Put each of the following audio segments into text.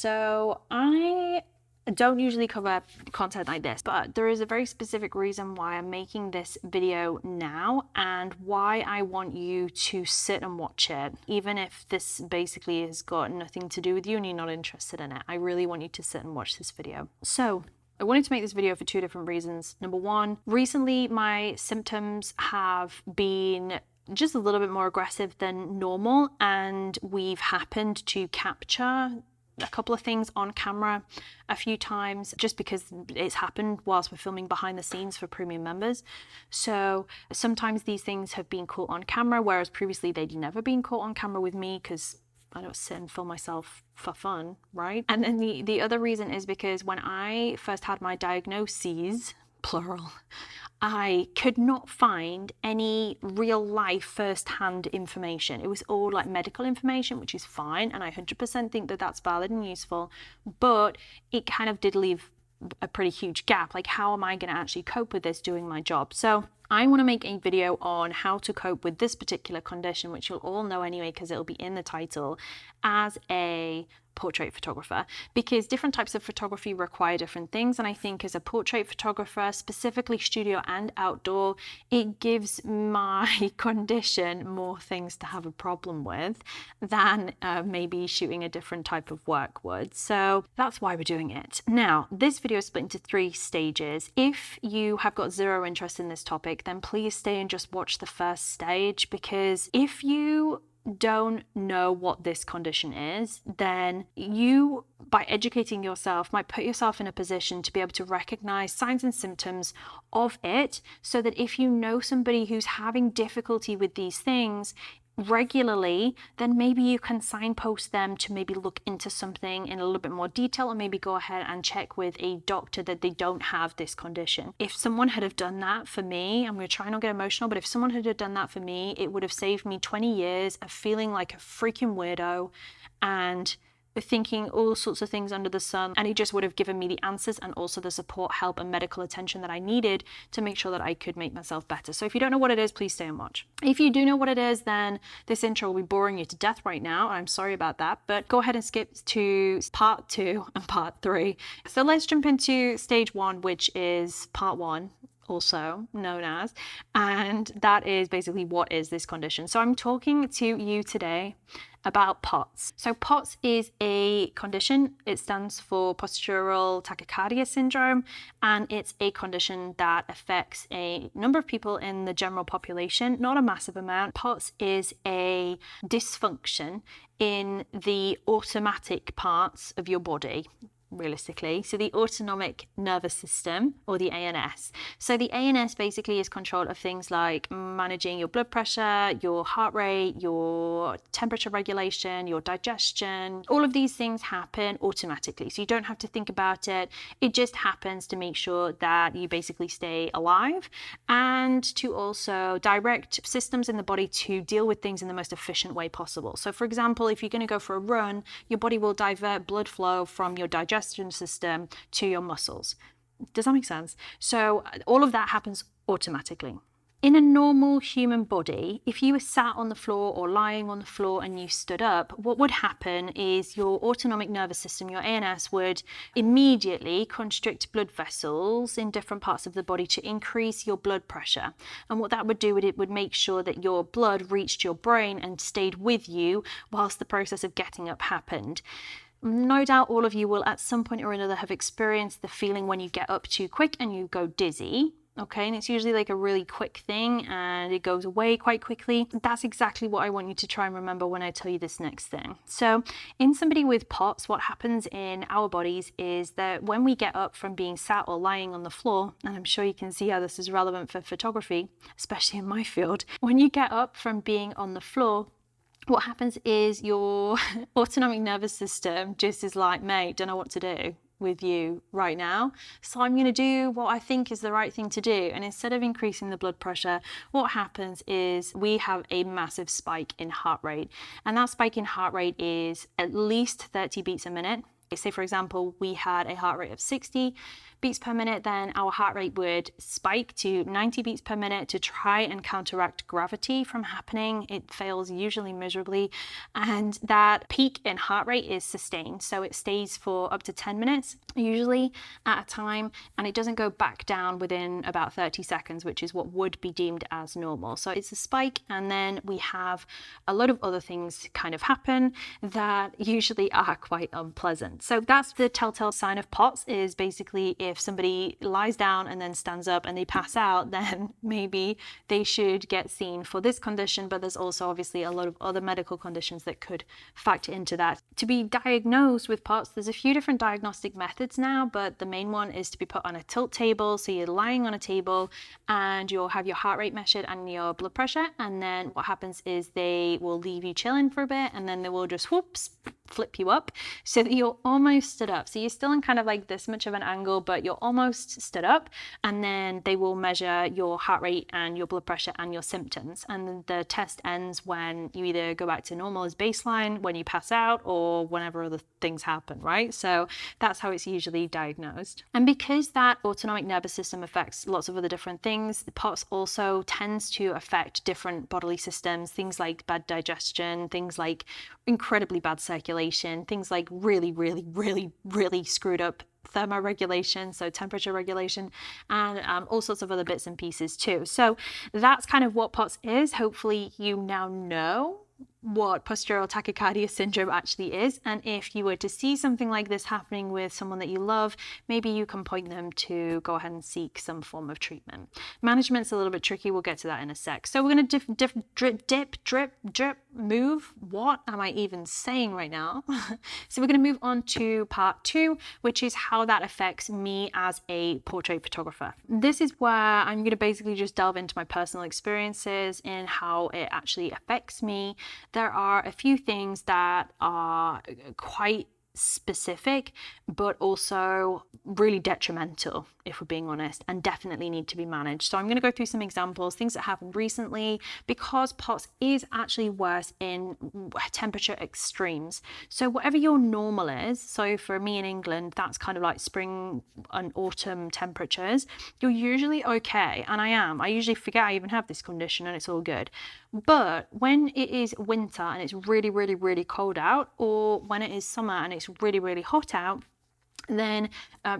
So I don't usually cover content like this, but there is a very specific reason why I'm making this video now and why I want you to sit and watch it, even if this basically has got nothing to do with you and you're not interested in it. I really want you to sit and watch this video. So I wanted to make this video for two different reasons. Number one, recently my symptoms have been just a little bit more aggressive than normal, and we've happened to capture a couple of things on camera a few times just because it's happened whilst we're filming behind the scenes for premium members. So sometimes these things have been caught on camera, whereas previously they'd never been caught on camera with me because I don't sit and film myself for fun, right? And then the other reason is because when I first had my diagnoses, plural, I could not find any real life first-hand information. It was all like medical information, which is fine, and I 100% think that that's valid and useful, but it kind of did leave a pretty huge gap. Like, how am I going to actually cope with this doing my job? So I want to make a video on how to cope with this particular condition, which you'll all know anyway because it'll be in the title, as a portrait photographer, because different types of photography require different things. And I think as a portrait photographer, specifically studio and outdoor, it gives my condition more things to have a problem with than maybe shooting a different type of work would. So that's why we're doing it. Now, this video is split into 3 stages. If you have got zero interest in this topic, then please stay and just watch the first stage, because if you don't know what this condition is, then you, by educating yourself, might put yourself in a position to be able to recognize signs and symptoms of it, so that if you know somebody who's having difficulty with these things regularly, then maybe you can signpost them to maybe look into something in a little bit more detail, or maybe go ahead and check with a doctor that they don't have this condition. If someone had have done that for me, I'm going to try not to get emotional, but if someone had have done that for me, it would have saved me 20 years of feeling like a freaking weirdo and thinking all sorts of things under the sun, and it just would have given me the answers and also the support, help and medical attention that I needed to make sure that I could make myself better. So if you don't know what it is, please stay and watch. If you do know what it is, then this intro will be boring you to death right now. I'm sorry about that, but go ahead and skip to part 2 and part 3. So let's jump into stage 1, which is part 1, also known as, and that is basically what is this condition. So I'm talking to you today about PoTS. So PoTS is a condition. It stands for postural tachycardia syndrome, and it's a condition that affects a number of people in the general population, not a massive amount. PoTS is a dysfunction in the automatic parts of your body, realistically. So the autonomic nervous system, or the ANS. So the ANS basically is control of things like managing your blood pressure, your heart rate, your temperature regulation, your digestion. All of these things happen automatically. So you don't have to think about it. It just happens to make sure that you basically stay alive, and to also direct systems in the body to deal with things in the most efficient way possible. So for example, if you're going to go for a run, your body will divert blood flow from your digestion system to your muscles. Does that make sense? So all of that happens automatically. In a normal human body, if you were sat on the floor or lying on the floor and you stood up, what would happen is your autonomic nervous system, your ANS, would immediately constrict blood vessels in different parts of the body to increase your blood pressure. And what that would do, it would make sure that your blood reached your brain and stayed with you whilst the process of getting up happened. No doubt all of you will at some point or another have experienced the feeling when you get up too quick and you go dizzy. Okay, and it's usually like a really quick thing and it goes away quite quickly. That's exactly what I want you to try and remember when I tell you this next thing. So in somebody with PoTS, what happens in our bodies is that when we get up from being sat or lying on the floor, and I'm sure you can see how this is relevant for photography, especially in my field, when you get up from being on the floor, what happens is your autonomic nervous system just is like, mate, don't know what to do with you right now, so I'm going to do what I think is the right thing to do. And instead of increasing the blood pressure, what happens is we have a massive spike in heart rate, and that spike in heart rate is at least 30 beats a minute. Say, for example, we had a heart rate of 60 beats per minute, then our heart rate would spike to 90 beats per minute to try and counteract gravity from happening. It fails usually miserably, and that peak in heart rate is sustained. So it stays for up to 10 minutes, usually at a time, and it doesn't go back down within about 30 seconds, which is what would be deemed as normal. So it's a spike, and then we have a lot of other things kind of happen that usually are quite unpleasant. So that's the telltale sign of PoTS, is basically if somebody lies down and then stands up and they pass out, then maybe they should get seen for this condition. But there's also obviously a lot of other medical conditions that could factor into that. To be diagnosed with PoTS, there's a few different diagnostic methods now, but the main one is to be put on a tilt table. So you're lying on a table and you'll have your heart rate measured and your blood pressure, and then what happens is they will leave you chilling for a bit, and then they will just whoops flip you up so that you're almost stood up. So you're still in kind of like this much of an angle, but you're almost stood up, and then they will measure your heart rate and your blood pressure and your symptoms. And the test ends when you either go back to normal as baseline, when you pass out, or whenever other things happen, right? So that's how it's usually diagnosed. And because that autonomic nervous system affects lots of other different things, PoTS also tends to affect different bodily systems, things like bad digestion, things like incredibly bad circulation, things like really screwed up thermoregulation, so temperature regulation, and all sorts of other bits and pieces too. So that's kind of what PoTS is. Hopefully you now know what postural tachycardia syndrome actually is, and if you were to see something like this happening with someone that you love, maybe you can point them to go ahead and seek some form of treatment. Management's a little bit tricky, we'll get to that in a sec. So we're going to drip, move. What am I even saying right now? So we're going to move on to part 2, which is how that affects me as a portrait photographer. This is where I'm going to basically just delve into my personal experiences and how it actually affects me. There are a few things that are quite specific, but also really detrimental, if we're being honest, and definitely need to be managed. So I'm going to go through some examples, things that happened recently, because PoTS is actually worse in temperature extremes. So whatever your normal is, so for me in England, that's kind of like spring and autumn temperatures, you're usually okay. And I usually forget I even have this condition and it's all good. But when it is winter and it's really cold out, or when it is summer and it's really hot out, then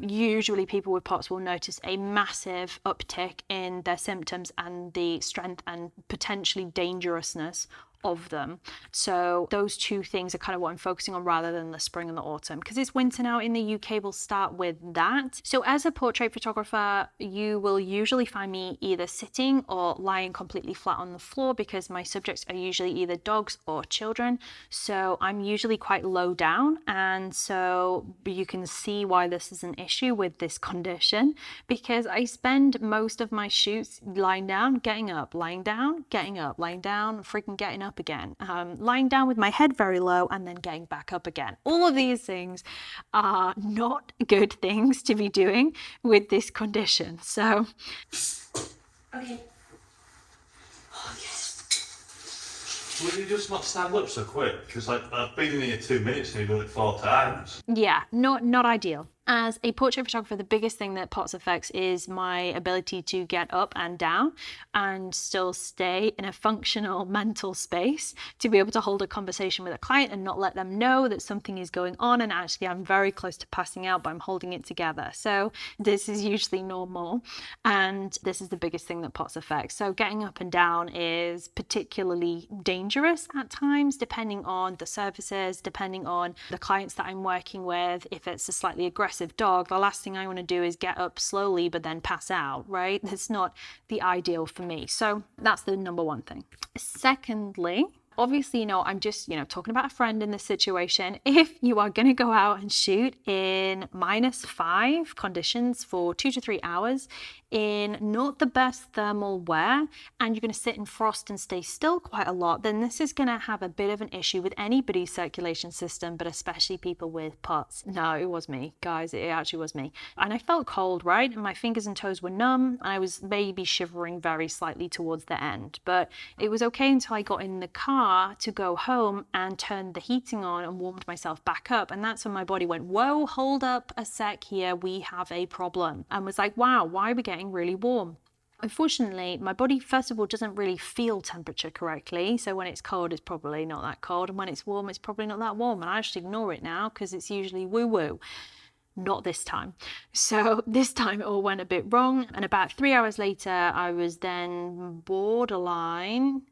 usually people with PoTS will notice a massive uptick in their symptoms and the strength and potentially dangerousness of them. So those two things are kind of what I'm focusing on rather than the spring and the autumn, because it's winter now in the UK. We'll start with that. So as a portrait photographer, you will usually find me either sitting or lying completely flat on the floor, because my subjects are usually either dogs or children. So I'm usually quite low down, and so you can see why this is an issue with this condition, because I spend most of my shoots lying down, getting up, lying down, getting up, lying down, freaking getting up again, lying down with my head very low and then getting back up again. All of these things are not good things to be doing with this condition. So okay. Oh, yes. Will you just not stand up so quick? Because I've been in here 2 minutes and you've done it 4 times. Yeah, not ideal. As a portrait photographer, the biggest thing that PoTS affects is my ability to get up and down and still stay in a functional mental space to be able to hold a conversation with a client and not let them know that something is going on. And actually, I'm very close to passing out, but I'm holding it together. So this is usually normal. And this is the biggest thing that PoTS affects. So getting up and down is particularly dangerous at times, depending on the services, depending on the clients that I'm working with. If it's a slightly aggressive dog, the last thing I want to do is get up slowly but then pass out, right? That's not the ideal for me. So that's the number one thing. Secondly, obviously, I'm just, talking about a friend in this situation. If you are going to go out and shoot in -5 conditions for 2 to 3 hours, in not the best thermal wear, and you're going to sit in frost and stay still quite a lot, then this is going to have a bit of an issue with anybody's circulation system, but especially people with PoTS. No, it was me, guys. It actually was me. And I felt cold, right? And my fingers and toes were numb. I was maybe shivering very slightly towards the end, but it was okay until I got in the car to go home and turned the heating on and warmed myself back up. And that's when my body went, whoa, hold up a sec here, we have a problem. And was like, wow, why are we getting really warm? Unfortunately, my body, first of all, doesn't really feel temperature correctly. So when it's cold, it's probably not that cold. And when it's warm, it's probably not that warm. And I just ignore it now because it's usually woo-woo. Not this time. So this time it all went a bit wrong. And about 3 hours later, I was then borderline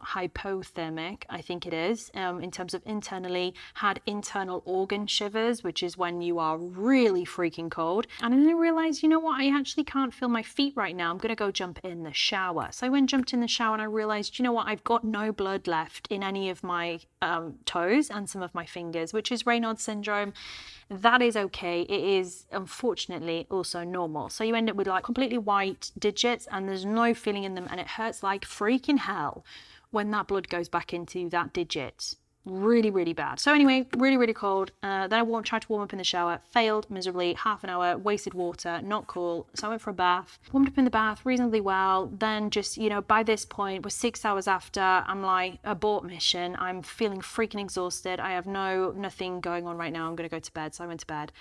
hypothermic, I think it is, in terms of internally, had internal organ shivers, which is when you are really freaking cold. And then I realized, you know what, I actually can't feel my feet right now. I'm gonna go jump in the shower. So I went, jumped in the shower, and I realized, you know what, I've got no blood left in any of my toes and some of my fingers, which is Raynaud's syndrome. That is okay. It is unfortunately also normal. So you end up with like completely white digits and there's no feeling in them, and it hurts like freaking hell when that blood goes back into that digit. Really, really bad. So anyway, really, really cold. Then I tried to warm up in the shower, failed miserably, half an hour, wasted water, not cool. So I went for a bath, warmed up in the bath reasonably well. Then just, you know, by this point, we're 6 hours after, I'm like, abort mission. I'm feeling freaking exhausted. I have nothing going on right now. I'm gonna go to bed. So I went to bed.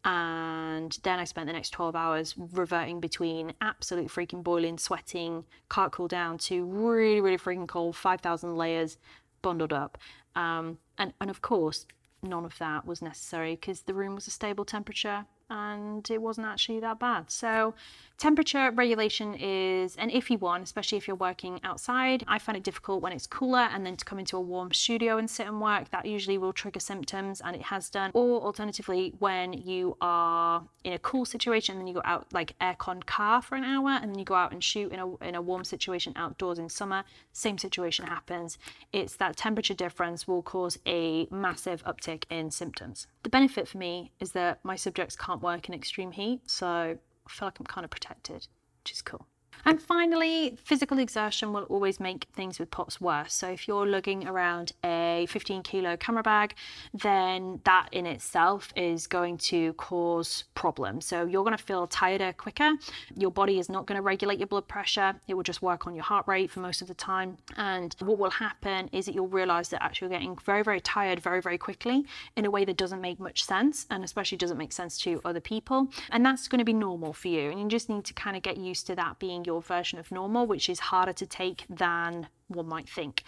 And then I spent the next 12 hours reverting between absolute freaking boiling, sweating, can't cool down, to really, really freaking cold, 5,000 layers, bundled up. And of course, none of that was necessary because the room was a stable temperature and it wasn't actually that bad. So temperature regulation is an iffy one, especially if you're working outside. I find it difficult when it's cooler, and then to come into a warm studio and sit and work, that usually will trigger symptoms, and it has done. Or alternatively, when you are in a cool situation, then you go out like aircon car for an hour, and then you go out and shoot in a warm situation outdoors in summer, same situation happens. It's that temperature difference will cause a massive uptick in symptoms. The benefit for me is that my subjects can't work in extreme heat, so I feel like I'm kind of protected, which is cool. And finally, physical exertion will always make things with PoTS worse. So if you're lugging around a 15-kilo camera bag, then that in itself is going to cause problems. So you're going to feel tireder quicker. Your body is not going to regulate your blood pressure. It will just work on your heart rate for most of the time. And what will happen is that you'll realize that actually you're getting very, very tired very, very quickly in a way that doesn't make much sense, and especially doesn't make sense to other people. And that's going to be normal for you. And you just need to kind of get used to that being your version of normal, which is harder to take than one might think.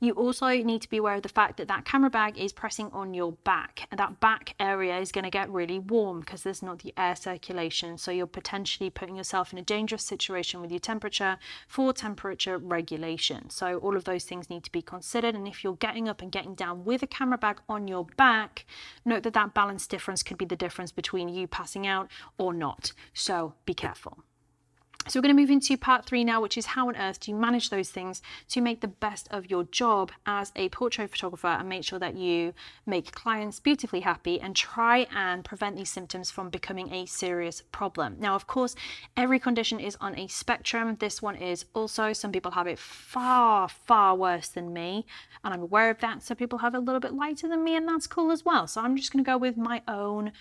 You also need to be aware of the fact that that camera bag is pressing on your back, and that back area is going to get really warm because there's not the air circulation. So you're potentially putting yourself in a dangerous situation with your temperature for temperature regulation. So all of those things need to be considered. And if you're getting up and getting down with a camera bag on your back, note that that balance difference could be the difference between you passing out or not. So be careful. So we're going to move into part 3 now, which is how on earth do you manage those things to make the best of your job as a portrait photographer and make sure that you make clients beautifully happy and try and prevent these symptoms from becoming a serious problem. Now, of course, every condition is on a spectrum. This one is also. Some people have it far, far worse than me, and I'm aware of that. Some people have it a little bit lighter than me, and that's cool as well. So I'm just going to go with my own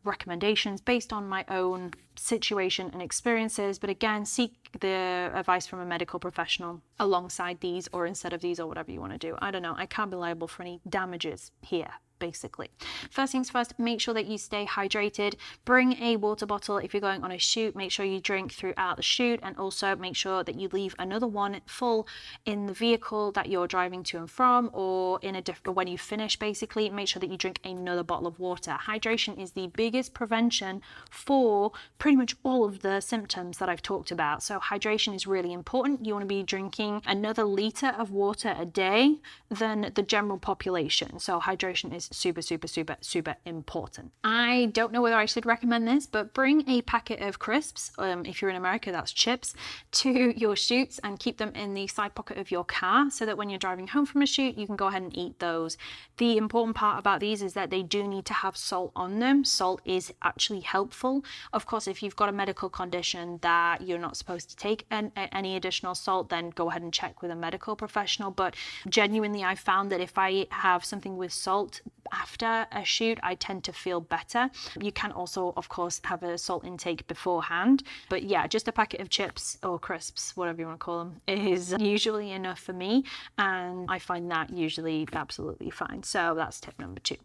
recommendations based on my own situation and experiences, but again, seek the advice from a medical professional alongside these or instead of these or whatever you want to do. I don't know, I can't be liable for any damages here. Basically, first things first, make sure that you stay hydrated. Bring a water bottle if you're going on a shoot. Make sure you drink throughout the shoot, and also make sure that you leave another one full in the vehicle that you're driving to and from, or in a different, when you finish, basically make sure that you drink another bottle of water. Hydration is the biggest prevention for pretty much all of the symptoms that I've talked about. So hydration is really important. You want to be drinking another liter of water a day than the general population. So hydration is is super, super, super, super important. I don't know whether I should recommend this, but bring a packet of crisps, if you're in America, that's chips, to your shoots and keep them in the side pocket of your car so that when you're driving home from a shoot, you can go ahead and eat those. The important part about these is that they do need to have salt on them. Salt is actually helpful. Of course, if you've got a medical condition that you're not supposed to take any additional salt, then go ahead and check with a medical professional. But genuinely, I found that if I have something with salt after a shoot, I tend to feel better. You can also, of course, have a salt intake beforehand. But yeah, just a packet of chips or crisps, whatever you want to call them, is usually enough for me. And I find that usually absolutely fine. So that's tip number 2.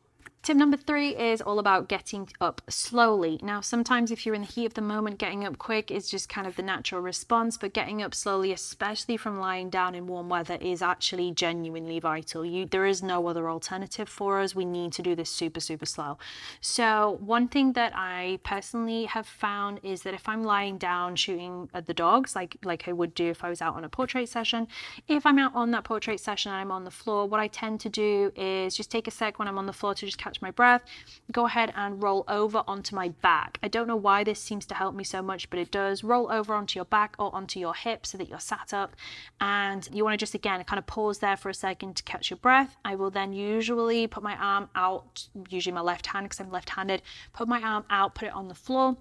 Tip number 3 is all about getting up slowly. Now, sometimes if you're in the heat of the moment, getting up quick is just kind of the natural response, but getting up slowly, especially from lying down in warm weather, is actually genuinely vital. There is no other alternative for us. We need to do this super, super slow. So one thing that I personally have found is that if I'm lying down shooting at the dogs, like I would do if I was out on a portrait session, if I'm out on that portrait session and I'm on the floor, what I tend to do is just take a sec when I'm on the floor to just catch my breath, go ahead and roll over onto my back. I don't know why this seems to help me so much, but it does. Roll over onto your back or onto your hip so that you're sat up, and you want to just again kind of pause there for a second to catch your breath. I will then usually put my arm out, usually my left hand because I'm left-handed, put my arm out, put it on the floor,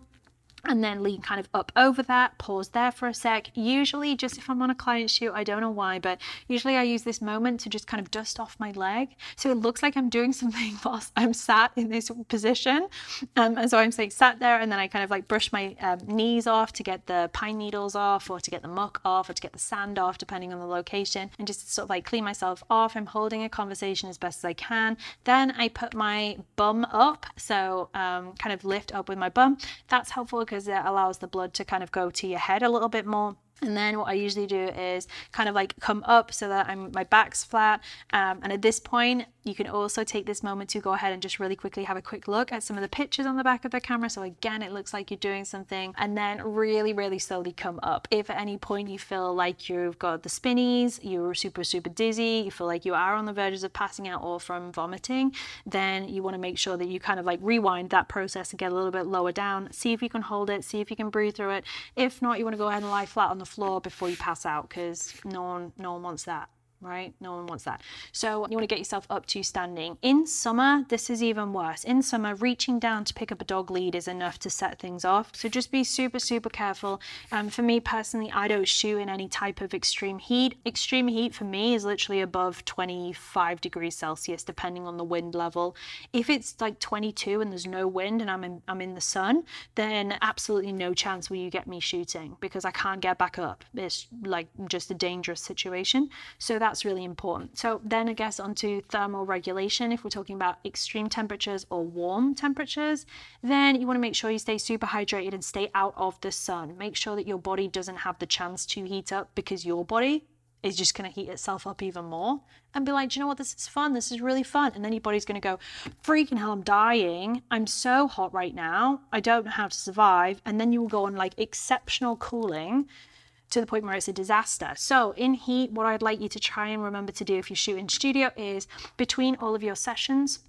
and then lean kind of up over that, pause there for a sec. Usually just if I'm on a client shoot, I don't know why, but usually I use this moment to just kind of dust off my leg. So it looks like I'm doing something whilst I'm sat in this position. And so I'm like sat there, and then I kind of like brush my knees off to get the pine needles off, or to get the muck off, or to get the sand off, depending on the location, and just sort of like clean myself off. I'm holding a conversation as best as I can. Then I put my bum up, so kind of lift up with my bum. That's helpful because it allows the blood to kind of go to your head a little bit more. And then what I usually do is kind of like come up so that my back's flat. And at this point, you can also take this moment to go ahead and just really quickly have a quick look at some of the pictures on the back of the camera. So again, it looks like you're doing something, and then really, really slowly come up. If at any point you feel like you've got the spinnies, you're super, super dizzy, you feel like you are on the verge of passing out or from vomiting, then you want to make sure that you kind of like rewind that process and get a little bit lower down. See if you can hold it, see if you can breathe through it. If not, you want to go ahead and lie flat on the floor before you pass out, because no one wants that. Right? No one wants that. So you want to get yourself up to standing. In summer, this is even worse. In summer, reaching down to pick up a dog lead is enough to set things off. So just be super, super careful. For me personally, I don't shoot in any type of extreme heat. Extreme heat for me is literally above 25 degrees Celsius, depending on the wind level. If it's like 22 and there's no wind and I'm in the sun, then absolutely no chance will you get me shooting, because I can't get back up. It's like just a dangerous situation. So that's really important. So then I guess onto thermal regulation. If we're talking about extreme temperatures or warm temperatures, then you want to make sure you stay super hydrated and stay out of the sun. Make sure that your body doesn't have the chance to heat up, because your body is just going to heat itself up even more and be like, do you know what, this is fun, this is really fun. And then your body's going to go, freaking hell, I'm dying, I'm so hot right now, I don't know how to survive. And then you will go on like exceptional cooling to the point where it's a disaster. So in heat, what I'd like you to try and remember to do if you shoot in studio is between all of your sessions,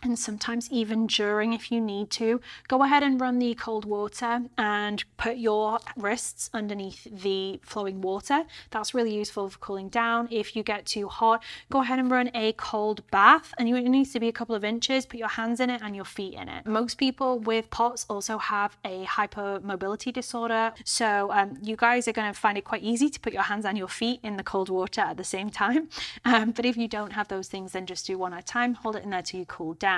and sometimes even during if you need to, go ahead and run the cold water and put your wrists underneath the flowing water. That's really useful for cooling down. If you get too hot, go ahead and run a cold bath, and it needs to be a couple of inches. Put your hands in it and your feet in it. Most people with PoTS also have a hypermobility disorder, so you guys are going to find it quite easy to put your hands and your feet in the cold water at the same time. But if you don't have those things, then just do one at a time. Hold it in there till you cool down.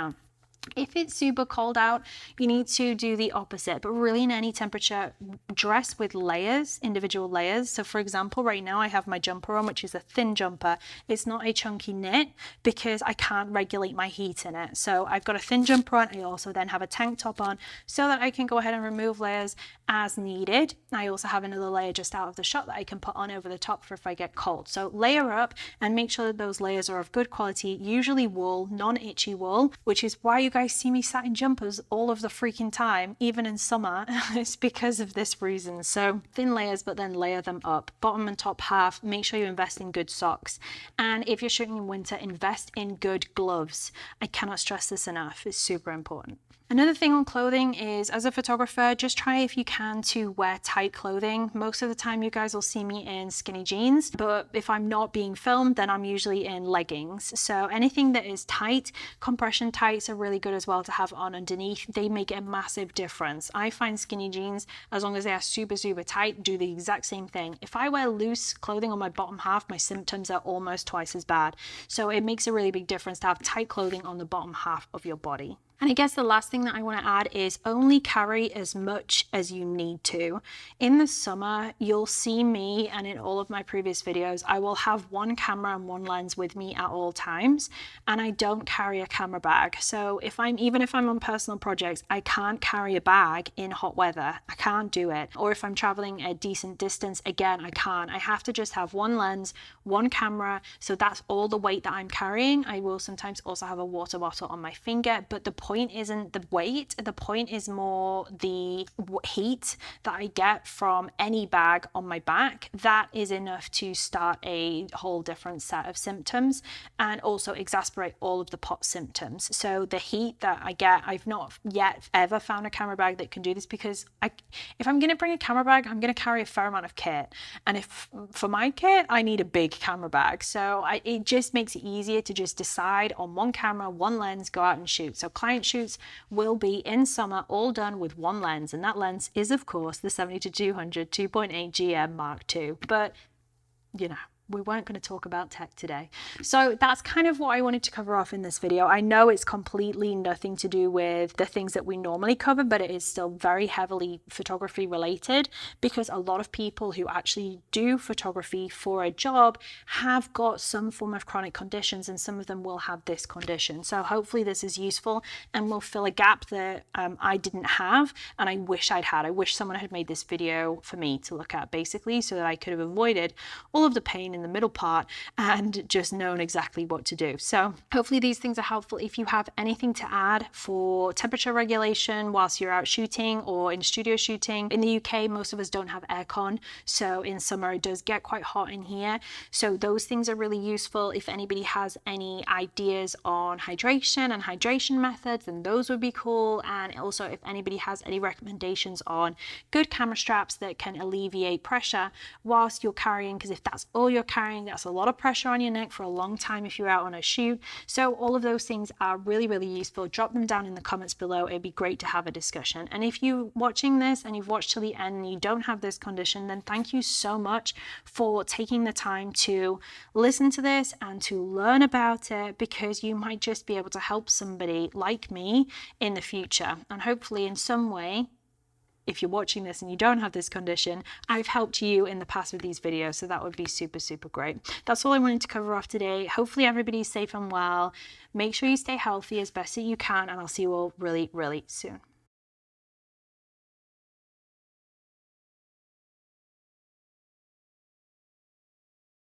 If it's super cold out, you need to do the opposite, but really in any temperature, dress with layers, individual layers. So for example, right now I have my jumper on, which is a thin jumper. It's not a chunky knit because I can't regulate my heat in it. So I've got a thin jumper on. I also then have a tank top on so that I can go ahead and remove layers as needed. I also have another layer just out of the shot that I can put on over the top for if I get cold. So layer up and make sure that those layers are of good quality, usually wool, non-itchy wool, which is why you guys see me sat in jumpers all of the freaking time, even in summer, it's because of this reason. So thin layers, but then layer them up. Bottom and top half, make sure you invest in good socks. And if you're shooting in winter, invest in good gloves. I cannot stress this enough. It's super important. Another thing on clothing is, as a photographer, just try if you can to wear tight clothing. Most of the time you guys will see me in skinny jeans, but if I'm not being filmed, then I'm usually in leggings. So anything that is tight, compression tights are really good as well to have on underneath. They make a massive difference. I find skinny jeans, as long as they are super, super tight, do the exact same thing. If I wear loose clothing on my bottom half, my symptoms are almost twice as bad. So it makes a really big difference to have tight clothing on the bottom half of your body. And I guess the last thing that I want to add is only carry as much as you need to. In the summer, you'll see me, and in all of my previous videos, I will have one camera and one lens with me at all times, and I don't carry a camera bag. So even if I'm on personal projects, I can't carry a bag in hot weather. I can't do it. Or if I'm traveling a decent distance, again, I can't. I have to just have one lens, one camera. So that's all the weight that I'm carrying. I will sometimes also have a water bottle on my finger, but the point isn't the weight, the point is more the heat that I get from any bag on my back. That is enough to start a whole different set of symptoms and also exacerbate all of the PoTS symptoms. So the heat that I get, I've not yet ever found a camera bag that can do this, because if I'm going to bring a camera bag, I'm going to carry a fair amount of kit, and if for my kit I need a big camera bag. So it just makes it easier to just decide on one camera, one lens, go out and shoot. So client shoots will be in summer all done with one lens, and that lens is of course the 70-200 2.8 GM Mark II. But you know, we weren't going to talk about tech today. So that's kind of what I wanted to cover off in this video. I know it's completely nothing to do with the things that we normally cover, but it is still very heavily photography related, because a lot of people who actually do photography for a job have got some form of chronic conditions, and some of them will have this condition. So hopefully this is useful and will fill a gap that I didn't have, and I wish I'd had. I wish someone had made this video for me to look at, basically, so that I could have avoided all of the pain in the middle part and just known exactly what to do. So hopefully these things are helpful. If you have anything to add for temperature regulation whilst you're out shooting or in studio shooting, in the UK most of us don't have aircon, so in summer it does get quite hot in here, so those things are really useful. If anybody has any ideas on hydration and hydration methods, then those would be cool. And also if anybody has any recommendations on good camera straps that can alleviate pressure whilst you're carrying, because if that's all you're carrying, that's a lot of pressure on your neck for a long time if you're out on a shoot. So all of those things are really, really useful. Drop them down in the comments below. It'd be great to have a discussion. And if you're watching this and you've watched till the end and you don't have this condition, then thank you so much for taking the time to listen to this and to learn about it, because you might just be able to help somebody like me in the future. And hopefully in some way, if you're watching this and you don't have this condition, I've helped you in the past with these videos, so that would be super, super great. That's all I wanted to cover off today. Hopefully everybody's safe and well. Make sure you stay healthy as best that you can, and I'll see you all really, really soon.